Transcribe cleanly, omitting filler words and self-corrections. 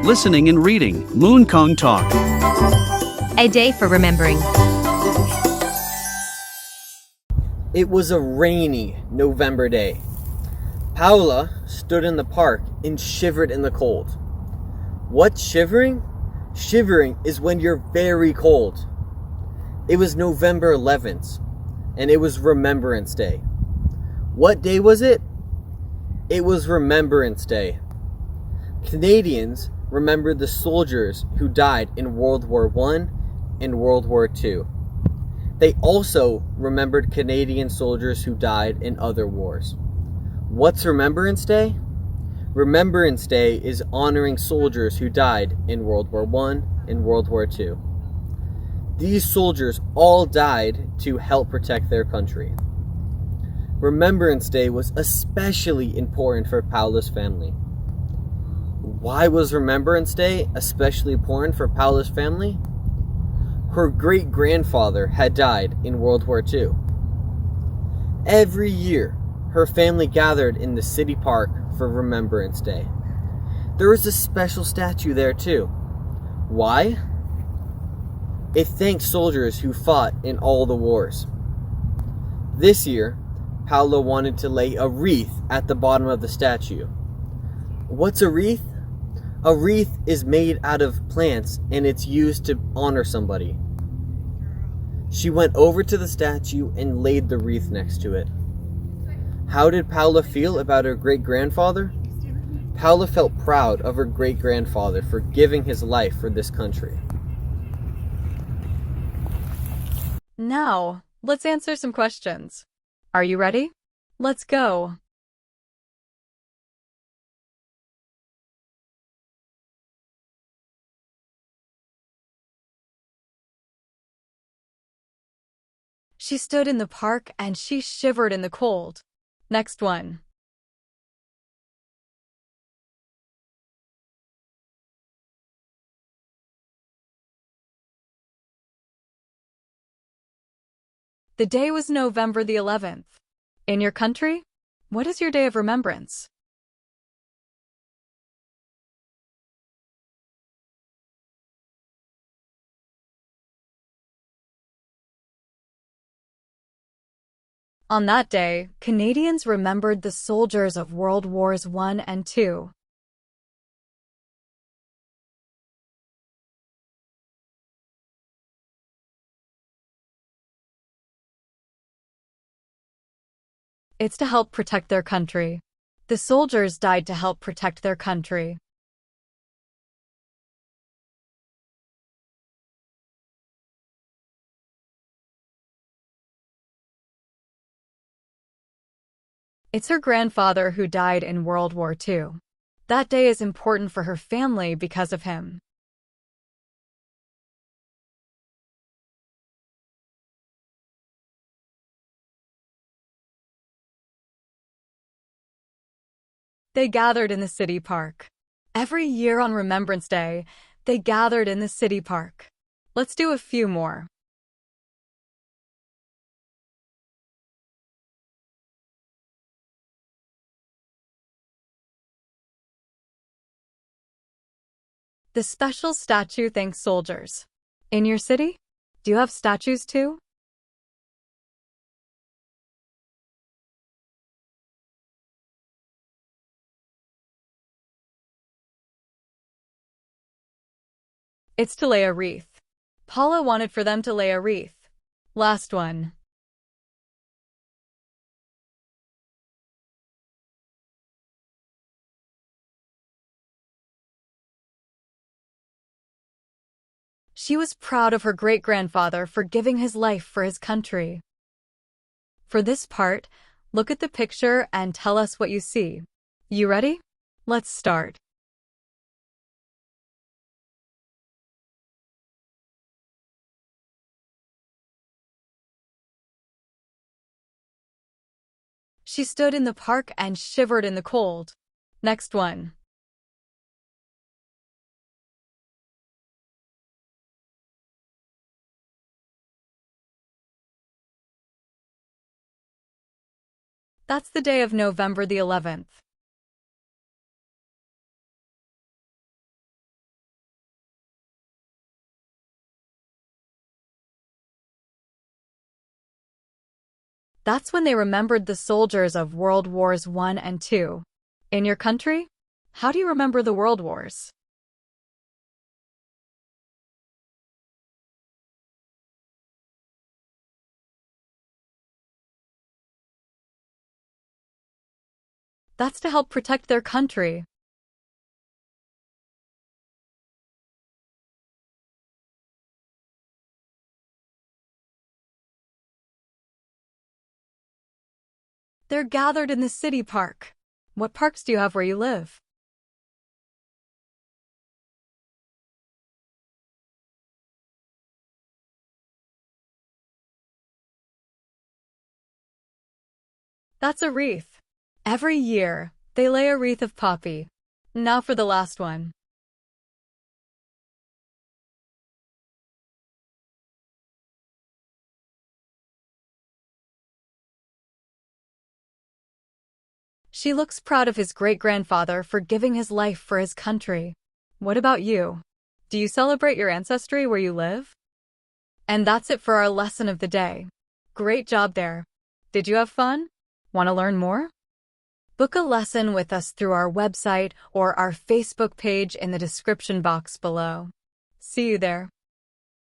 listening and reading. Moon Kong Talk. A day for remembering. It was a rainy November day. Paula stood in the park and shivered in the cold. What's shivering? Shivering is when you're very cold. It was November 11th, and it was Remembrance Day. What day was it? It was Remembrance Day. Canadians remembered the soldiers who died in World War I and World War II. They also remembered Canadian soldiers who died in other wars. What's Remembrance Day? Remembrance Day is honoring soldiers who died in World War I and World War II. These soldiers all died to help protect their country. Remembrance Day was especially important for Paula's family. Why was Remembrance Day especially important for Paula's family? Her great-grandfather had died in World War II. Every year, her family gathered in the city park for Remembrance Day. There was a special statue there too. Why? It thanks soldiers who fought in all the wars. This year, Paula wanted to lay a wreath at the bottom of the statue. What's a wreath? A wreath is made out of plants and it's used to honor somebody. She went over to the statue and laid the wreath next to it. How did Paula feel about her great-grandfather? Paula felt proud of her great-grandfather for giving his life for this country. Now, let's answer some questions. Are you ready? Let's go. She stood in the park and she shivered in the cold. Next one. The day was November the 11th. In your country, what is your day of remembrance? On that day, Canadians remembered the soldiers of World Wars I and II. It's to help protect their country. The soldiers died to help protect their country. It's her grandfather who died in World War II. That day is important for her family because of him. They gathered in the city park. Every year on Remembrance Day, they gathered in the city park. Let's do a few more. The special statue thanks soldiers. In your city, do you have statues too? It's to lay a wreath. Paula wanted for them to lay a wreath. Last one. She was proud of her great-grandfather for giving his life for his country. For this part, look at the picture and tell us what you see. You ready? Let's start. She stood in the park and shivered in the cold. Next one. That's the day of November the 11th. That's when they remembered the soldiers of World Wars I and II. In your country, how do you remember the World Wars? That's to help protect their country. They're gathered in the city park. What parks do you have where you live? That's a wreath. Every year, they lay a wreath of poppy. Now for the last one. She looks proud of his great-grandfather for giving his life for his country. What about you? Do you celebrate your ancestry where you live? And that's it for our lesson of the day. Great job there. Did you have fun? Want to learn more? Book a lesson with us through our website or our Facebook page in the description box below. See you there.